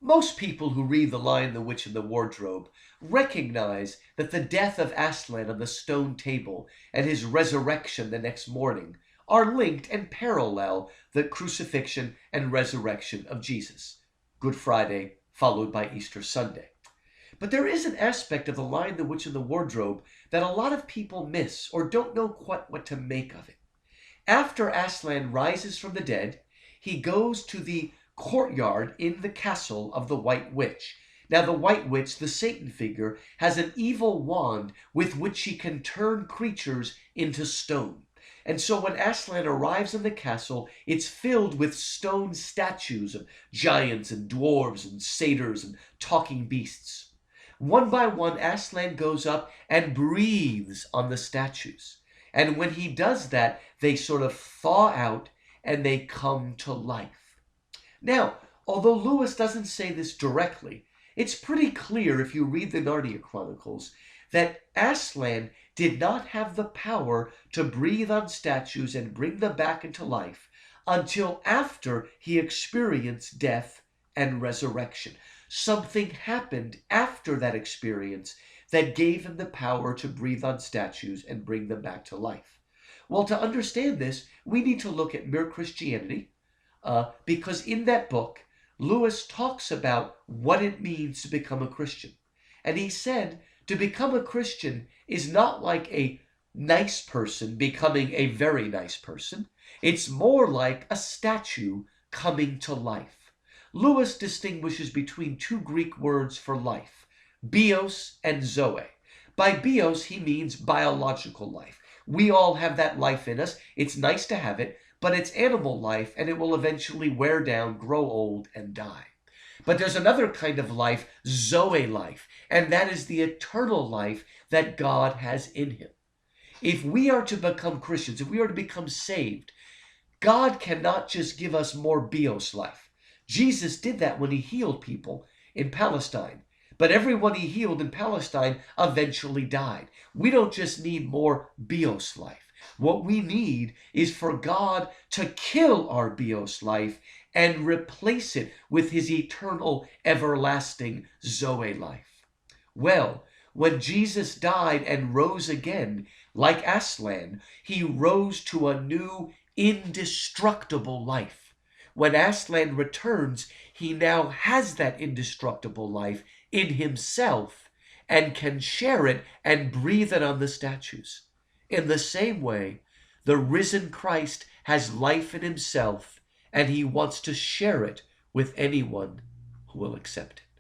Most people who read The Lion, the Witch, and the Wardrobe recognize that the death of Aslan on the stone table and his resurrection the next morning are linked and parallel the crucifixion and resurrection of Jesus. Good Friday followed by Easter Sunday. But there is an aspect of The Lion, the Witch, and the Wardrobe that a lot of people miss or don't know quite what to make of it. After Aslan rises from the dead, he goes to the courtyard in the castle of the White Witch. Now, the White Witch, the Satan figure, has an evil wand with which she can turn creatures into stone. And so when Aslan arrives in the castle, it's filled with stone statues of giants and dwarves and satyrs and talking beasts. One by one, Aslan goes up and breathes on the statues. And when he does that, they sort of thaw out and they come to life. Now, although Lewis doesn't say this directly, it's pretty clear if you read the Narnia Chronicles that Aslan did not have the power to breathe on statues and bring them back into life until after he experienced death and resurrection. Something happened after that experience that gave him the power to breathe on statues and bring them back to life. Well, to understand this, we need to look at Mere Christianity, because in that book, Lewis talks about what it means to become a Christian. And he said to become a Christian is not like a nice person becoming a very nice person. It's more like a statue coming to life. Lewis distinguishes between two Greek words for life, bios and zoe. By bios, he means biological life. We all have that life in us. It's nice to have it, but it's animal life, and it will eventually wear down, grow old, and die. But there's another kind of life, zoe life, and that is the eternal life that God has in him. If we are to become Christians, if we are to become saved, God cannot just give us more bios life. Jesus did that when he healed people in Palestine. But everyone he healed in Palestine eventually died. We don't just need more bios life. What we need is for God to kill our bios life and replace it with his eternal, everlasting Zoe life. Well, when Jesus died and rose again, like Aslan, he rose to a new, indestructible life. When Aslan returns, he now has that indestructible life in himself and can share it and breathe it on the statues. In the same way, the risen Christ has life in himself, and he wants to share it with anyone who will accept it.